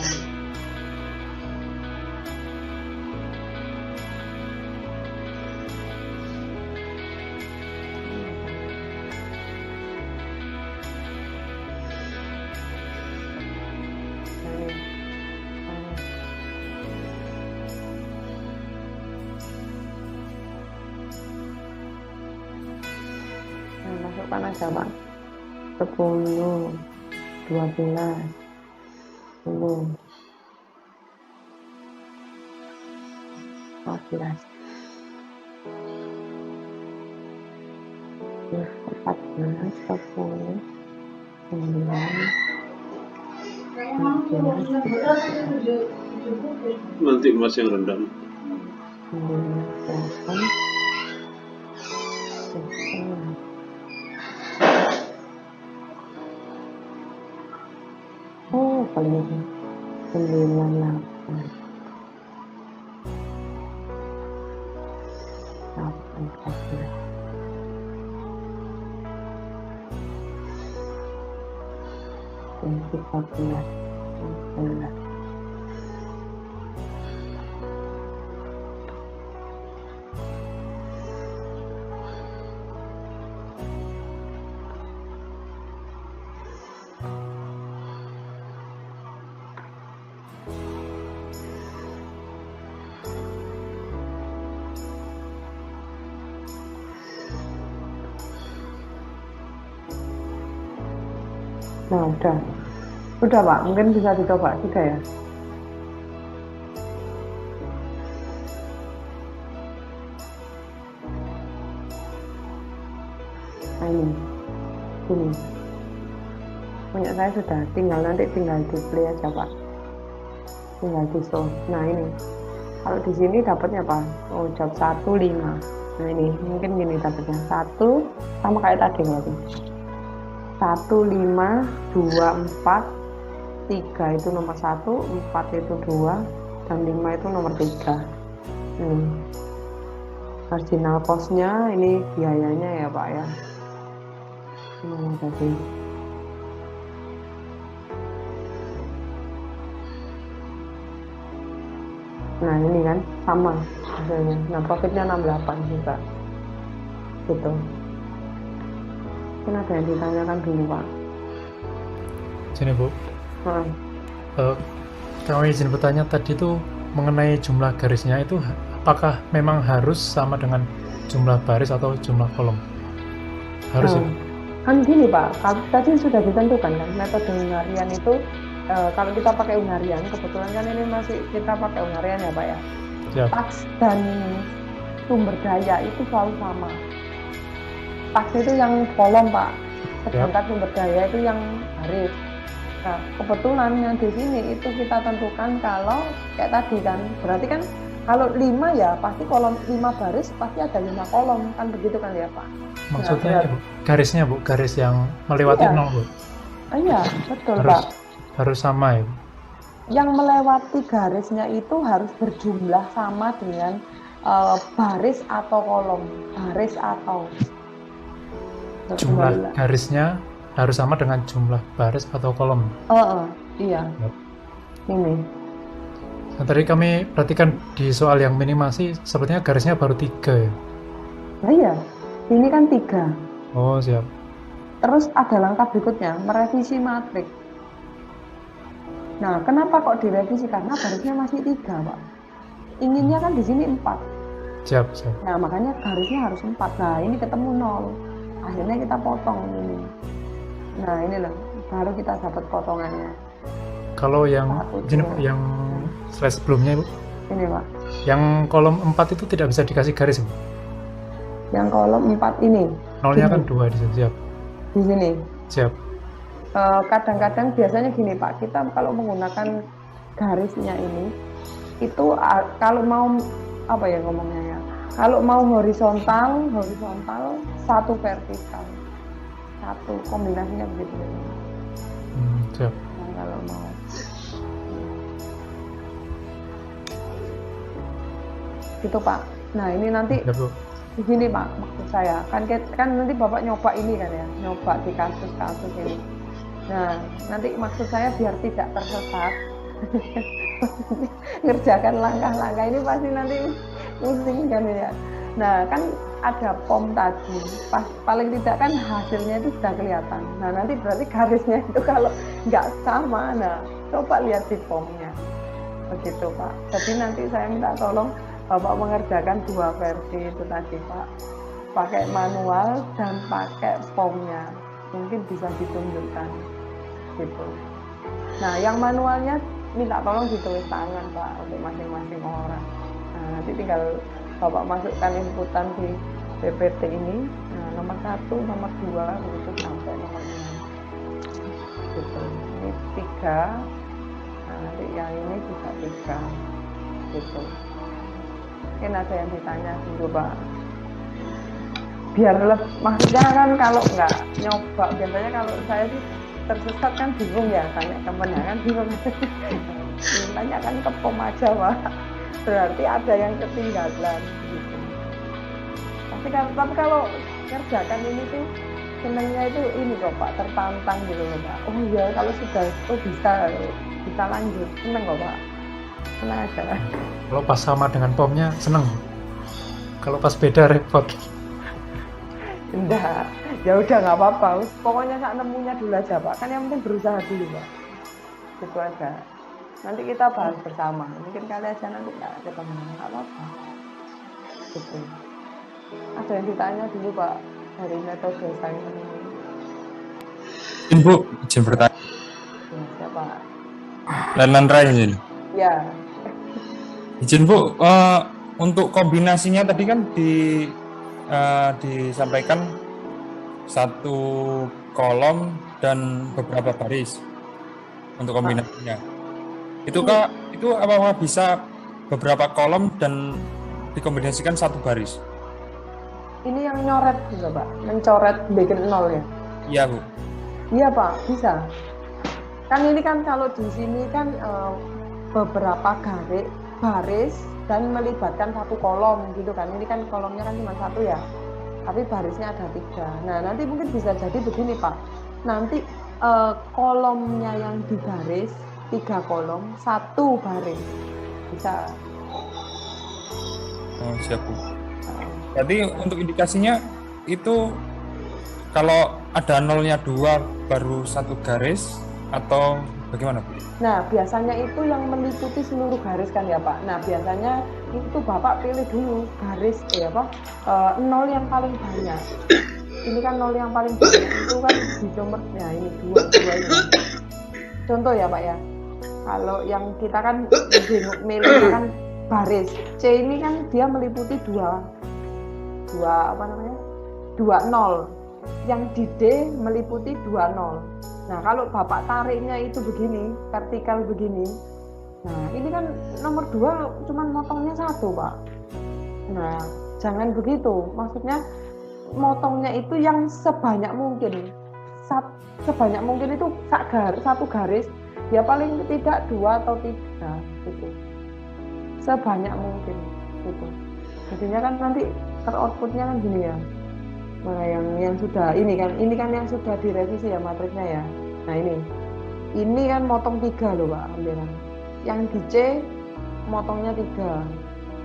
Masukkan aja Pak. 10, 12, 10, 14, 10, 9, Nanti Mas yang rendam. 10. Oh, paling 98. 14. Nah, udah Pak, mungkin bisa dicoba juga ya. Nah ini punya saya sudah, nanti tinggal display aja Pak, tinggal di show. Nah ini kalau di sini dapatnya apa? Oh jawab 1, 5. Nah ini mungkin gini dapatnya 1 sama kayak tadi berarti 1, 5, 2, 4, 3 itu nomor 1, 4 itu 2, dan 5 itu nomor 3. Marginal cost-nya ini biayanya ya Pak ya. Tadi. Nah ini kan sama hasilnya. Nah profitnya 68 juga. Gitu. Mungkin ada yang ditanyakan dulu Pak. Sini Bu. Kami izin bertanya tadi itu mengenai jumlah garisnya itu apakah memang harus sama dengan jumlah baris atau jumlah kolom? Harus ya? Kan gini Pak, tadi sudah ditentukan kan metode unarian itu kalau kita pakai unarian, kebetulan kan ini masih kita pakai unarian ya Pak ya. Siap. Taks dan sumber daya itu selalu sama. Taks itu yang kolom Pak, sedangkan sumber daya itu yang baris. Nah kebetulan yang di sini itu kita tentukan kalau kayak tadi kan, berarti kan kalau 5 ya pasti kolom 5 baris pasti ada 5 kolom kan begitu kan ya Pak. Maksudnya Bu, garisnya Bu, garis yang melewati 0 Bu. Iya betul Pak. Harus sama ya Bu. Yang melewati garisnya itu harus berjumlah sama dengan baris atau kolom, baris atau jumlah garisnya harus sama dengan jumlah baris atau kolom. Iya. Yep. Ini. Nah, tadi kami perhatikan di soal yang minimasi sepertinya garisnya baru 3 ya. Nah iya, ini kan 3. Oh siap. Terus ada langkah berikutnya, merevisi matriks. Nah, kenapa kok direvisi? Karena garisnya masih 3, Pak. Inginnya kan di sini 4. Siap. Nah, makanya garisnya harus 4. Nah, ini ketemu 0. Akhirnya kita potong ini. Nah, ini loh, baru kita dapat potongannya. Kalau yang slide sebelumnya Bu, ini Pak. yang kolom 4 itu tidak bisa dikasih garis Bu. Yang kolom 4 ini. Nolnya kan 2 di sini, siap. Di sini. Siap. kadang-kadang biasanya gini Pak, kita kalau menggunakan garisnya ini itu kalau mau apa ya ngomongnya ya, kalau mau horizontal satu vertikal, satu kombinasinya begitu. Siap. Nah, kalau mau gitu Pak. Nah ini nanti Ya, Bu. begini Pak, maksud saya kan nanti Bapak nyoba ini kan ya, nyoba di kasus-kasus ini. Nah nanti maksud saya biar tidak tersesat ngerjakan langkah-langkah ini pasti nanti pusing kan ya. Nah kan ada POM tadi, paling tidak kan hasilnya itu sudah kelihatan. Nah nanti berarti garisnya itu kalau nggak sama, nah coba lihat di POM-nya begitu Pak. Jadi nanti saya minta tolong Bapak mengerjakan dua versi itu tadi Pak, pakai manual dan pakai POM-nya, mungkin bisa ditunjukkan gitu. Nah yang manualnya minta tolong ditulis tangan Pak untuk masing-masing orang. Nah nanti tinggal Bapak masukkan inputan di PPT ini, nah, nomor 1, nomor 2 begitu sampai nomor 6 gitu. Ini 3, nah, nanti yang ini juga 3 gitu. Mungkin ada yang ditanya dulu Pak, biar maksudnya kan kalau nggak nyoba, biasanya kalau saya sih tersesat kan bingung ya, tanya temennya kan bingung. Tanya kan ke POM aja Pak, berarti ada yang ketinggalan gitu. Tapi kalau kerjakan ini tuh senangnya itu ini kok Pak, tertantang gitu loh Pak. Oh iya kalau sudah bisa lanjut, seneng kok Pak, senang aja. Kalau pas sama dengan POM-nya seneng, kalau pas beda repot. Enggak, ya udah nggak apa-apa. Pokoknya saat nemunya dulu aja Pak. Kan yang penting berusaha dulu Pak. Gitu aja. Nanti kita bahas bersama. Mungkin kali aja nanti nggak ketemu, nggak apa-apa. Gitu. Ada yang ditanya dulu Pak dari metode sains ini. Ibu, izin bertanya. Ya, siapa? Lenan Rai. Ya. Izin Bu, untuk kombinasinya tadi kan disampaikan satu kolom dan beberapa baris untuk kombinasinya. Itu apakah bisa beberapa kolom dan dikombinasikan satu baris? Ini yang nyoret juga Pak, mencoret bikin 0 ya? Iya Bu. Iya Pak, bisa. Kan ini kan kalau di sini kan beberapa baris dan melibatkan satu kolom gitu kan. Ini kan kolomnya kan cuma 1 ya, tapi barisnya ada 3. Nah nanti mungkin bisa jadi begini Pak, nanti kolomnya yang dibaris 3 kolom, 1 baris bisa. Oh, siap Bu. Jadi untuk indikasinya itu kalau ada nolnya 2 baru 1 garis atau bagaimana Bu? Nah biasanya itu yang meliputi seluruh garis kan ya Pak. Nah biasanya itu Bapak pilih dulu garis nol yang paling banyak. Ini kan nol yang paling banyak itu kan di nomor, ya ini 2 ini. Contoh ya Pak ya, kalau yang kita kan milih kan baris C ini kan dia meliputi 2 nol, yang di D meliputi 2 nol. Nah kalau Bapak tariknya itu begini, vertikal begini, nah ini kan nomor 2 cuman motongnya 1 Pak. Nah jangan begitu, maksudnya motongnya itu yang sebanyak mungkin, sebanyak mungkin itu satu garis ya paling tidak 2 atau 3 gitu, sebanyak mungkin gitu. Jadinya kan nanti teroutputnya kan gini ya. Nah yang sudah ini kan yang sudah direvisi ya matriksnya ya. Nah ini kan motong 3 loh Pak ambilan. Yang di C motongnya 3,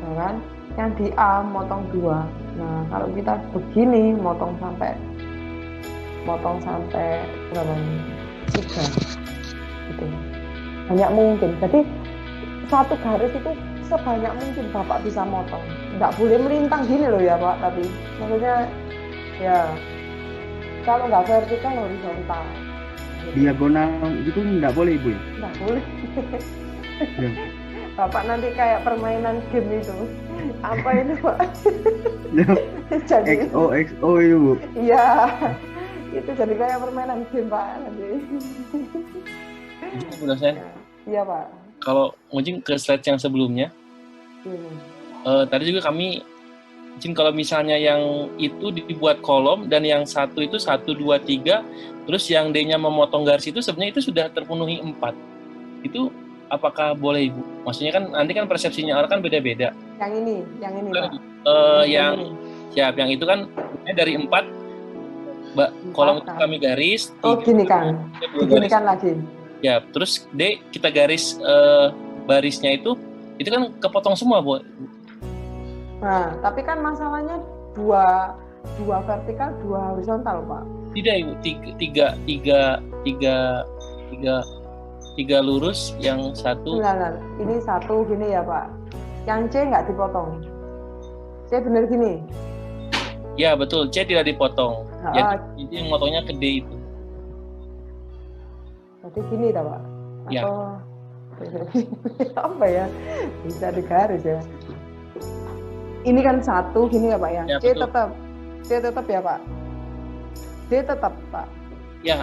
ya kan? Yang di A motong 2. Nah kalau kita begini motong sampai berapa ini? 3 gitu. Banyak mungkin. Jadi satu garis itu sebanyak mungkin Bapak bisa motong. Nggak boleh melintang gini loh ya Pak, tapi maksudnya ya kalau nggak vertikal horizontal. Diagonal gitu nggak boleh Ibu ya? Nggak boleh. Ya. Bapak nanti kayak permainan game itu. Apa itu Pak? Ya. Jadi XO itu Bu. iya. Itu jadi kayak permainan game Pak nanti. Izin Bu dosen, Iya Pak. kalau ngujing ke slide yang sebelumnya, Ini. tadi juga kami izin kalau misalnya yang itu dibuat kolom dan yang satu itu 1, 2, 3, terus yang D-nya memotong garis itu sebenarnya itu sudah terpenuhi 4. Itu apakah boleh Ibu? Maksudnya kan nanti kan persepsinya orang kan beda-beda. Yang ini Pak. Yang siap, yang itu kan dari 4 kolom itu kan? kami garis. Oh gini kan, gini kan lagi. Ya, terus D kita garis barisnya itu kan kepotong semua Bu. Nah, tapi kan masalahnya dua vertikal, 2 horizontal Pak. Tidak Ibu, tiga lurus, yang satu. Benar, ini satu gini ya Pak. Yang C nggak dipotong. C bener gini. Ya betul, C tidak dipotong. Ah. Jadi yang motongnya ke D itu. Jadi gini dah Pak. Ya. Apa ya? Bisa digaris ya. Ini kan satu gini ya Pak ya. Ya, C betul. tetap ya Pak. D tetap Pak. Ya,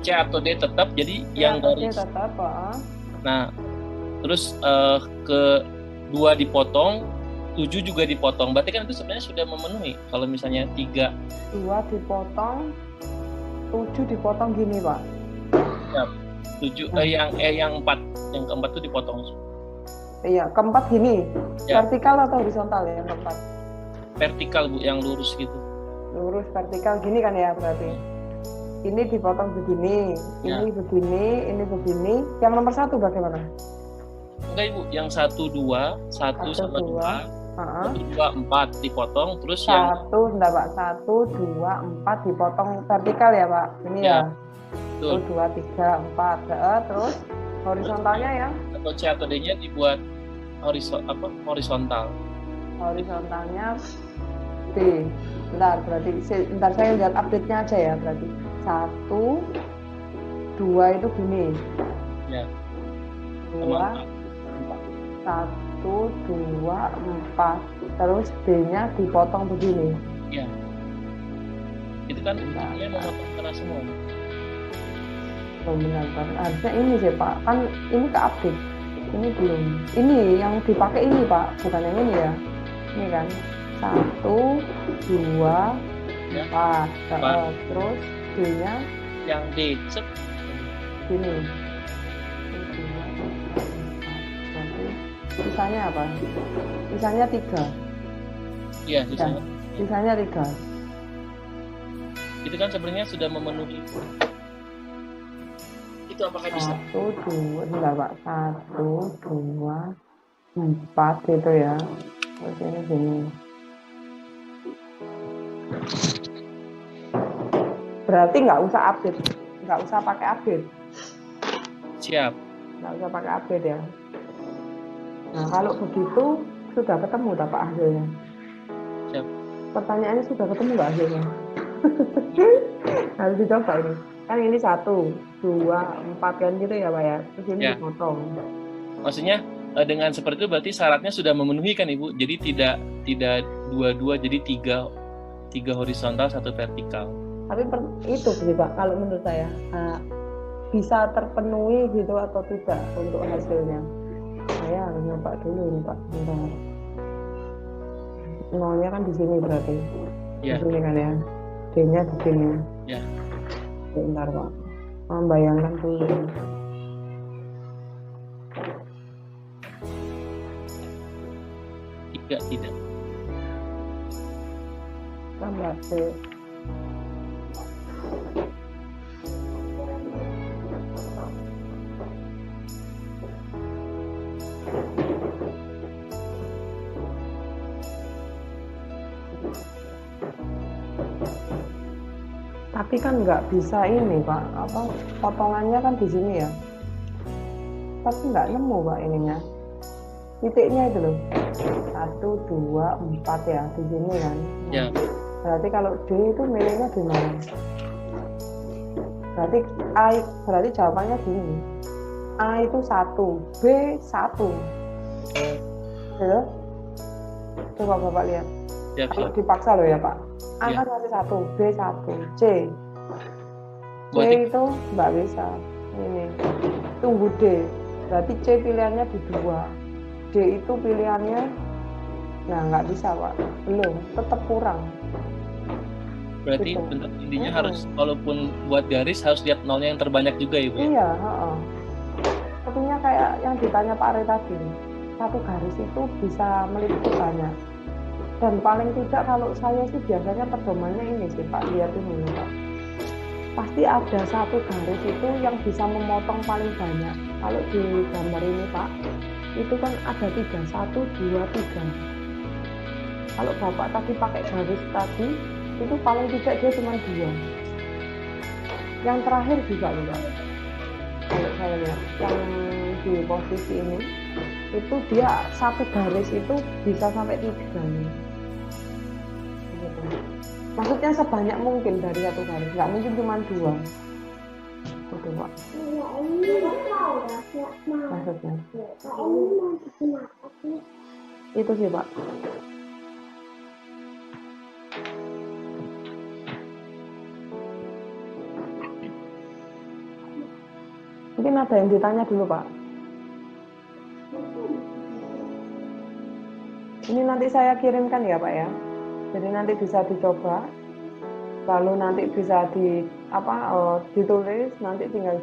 C atau D tetap. Jadi C yang atau D garis. tetap Pak. Nah, terus ke 2 dipotong, 7 juga dipotong. Berarti kan itu sebenarnya sudah memenuhi. Kalau misalnya 3. 2 dipotong, 7 dipotong gini Pak. Ya, 7 yang 4, yang keempat itu dipotong. Iya, keempat gini. Ya. Vertikal atau horizontal ya yang keempat? Vertikal Bu, yang lurus gitu. Lurus vertikal gini kan ya berarti. Ini dipotong begini, Ya. ini begini, ini begini. Yang nomor 1 bagaimana? Enggak Ibu, yang 1, 2, 1 sama 2, Heeh. 2, 4 dipotong, terus yang 1, sebentar Pak. 1, 2, 4 dipotong vertikal ya Pak. Ini Ya, ya. betul. 1, 2, 3, 4. Terus horizontalnya ya? Atau C atau D-nya dibuat horizontal. Horizontalnya D. Bentar, berarti bentar saya lihat update-nya aja ya berarti. 1, 2 itu gini. Ya. 2, 1, 2, 4. Terus D-nya dipotong begini. Ya. Itu kan dia memotong kena semua. Oh, benar kan? Harusnya ini sih Pak. Kan ini ke update. Ini belum. Ini yang dipakai ini Pak, bukan yang ini ya. Ini kan 1, 2, Ya. 4. Empat. Terus D-nya Yang D, set. gini. 1, 2, 4. Nanti sisanya apa? Sisanya 3. Iya, sisanya. Sisanya 3. Itu kan sebenarnya sudah memenuhi. Itu apakah bisa? 1, 2, enggak Pak. 1, 2, 4 gitu ya. Terus ini gini. Berarti nggak usah update, nggak usah pakai update, Siap. nggak usah pakai update ya. Nah kalau begitu sudah ketemu tak Pak hasilnya? Siap. Pertanyaannya sudah ketemu nggak hasilnya? Harus dicoba ini. Kan ini 1, 2, 4 kan gitu ya Pak ya. Terus ini Ya. dipotong. Maksudnya dengan seperti itu berarti syaratnya sudah memenuhi kan Ibu. Jadi tidak 2, jadi 3 horizontal, 1 vertikal. Tapi itu sih Pak, kalau menurut saya bisa terpenuhi gitu atau tidak untuk hasilnya. Saya harus nyoba dulu ini Pak. Bentar. Nolnya kan di sini berarti. Ya. Di sini kan ya. D-nya di sini. Ya. Bentar Pak. Membayangkan dulu. Tidak. Tambah C. Tapi kan nggak bisa ini Pak, apa potongannya kan di sini ya. Tapi nggak nemu Pak ininya. Titiknya itu loh. 1, 2, 4 ya di sini kan. Ya. Berarti kalau D itu milihnya di mana? Berarti jawabannya gini. A itu 1, B 1. Ya. Coba Bapak lihat. Siap. Kalau dipaksa loh ya Pak. A Ya. kan masih 1, B 1, C Berarti itu nggak bisa. Ini tunggu D. Berarti C pilihannya di 2. D itu pilihannya ya nggak bisa Pak. Belum, tetap kurang. berarti Gitu. bentuk intinya harus walaupun buat garis harus lihat nolnya yang terbanyak juga ya, Bu ya? Iya, heeh. Sepertinya kayak yang ditanya Pak Ari tadi, satu garis itu bisa meliputi banyak. Dan paling tidak kalau saya sih biasanya pedomannya ini sih Pak, lihat ini Pak. Pasti ada satu garis itu yang bisa memotong paling banyak. Kalau di gambar ini Pak, itu kan ada 3, 1, 2, 3. Kalau Bapak tadi pakai garis tadi, itu paling tidak dia cuma 2. Yang terakhir juga loh Pak. Kalau saya lihat yang di posisi ini itu dia satu garis itu bisa sampai 3 nih. Gitu. Maksudnya sebanyak mungkin dari satu garis, nggak mungkin cuma 2. Gitu Pak. Maksudnya itu sih Pak. Mungkin ada yang ditanya dulu Pak. Ini nanti saya kirimkan ya Pak ya. Jadi nanti bisa dicoba. Lalu nanti bisa ditulis, nanti tinggal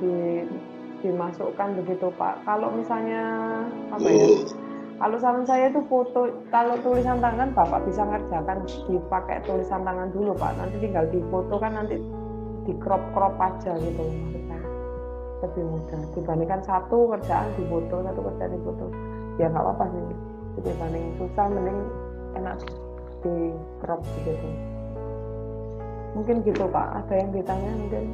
dimasukkan begitu Pak. Kalau misalnya apa ya? Kalau saran saya itu foto, kalau tulisan tangan Bapak bisa ngerjakan dipakai tulisan tangan dulu Pak. Nanti tinggal difoto kan nanti di crop aja gitu maksud saya. Lebih mudah dibandingkan satu kerjaan difoto, satu kerjaan difoto. Ya nggak apa-apa sih. Dibanding susah mending enak di crop gitu. Mungkin gitu Pak. Ada yang ditanya mungkin.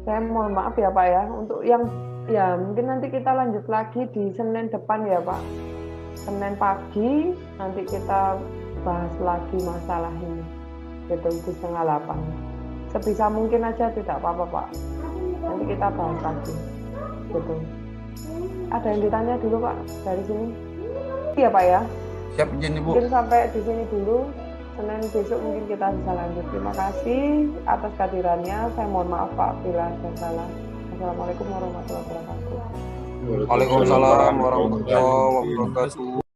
Saya mohon maaf ya Pak ya. Untuk yang ya mungkin nanti kita lanjut lagi di Senin depan ya Pak. Senin pagi nanti kita bahas lagi masalah ini. Gitu di 7:30. Sebisa mungkin aja tidak apa-apa Pak. Nanti kita bahas lagi. Gitu. Ada yang ditanya dulu Pak dari sini? Iya Pak ya. Siap izin Ibu. Mungkin sampai di sini dulu. Senin besok mungkin kita bisa lanjut. Terima kasih atas kehadirannya. Saya mohon maaf Pak bila ada salah. Assalamualaikum warahmatullahi wabarakatuh. Waalaikumsalam warahmatullahi wabarakatuh.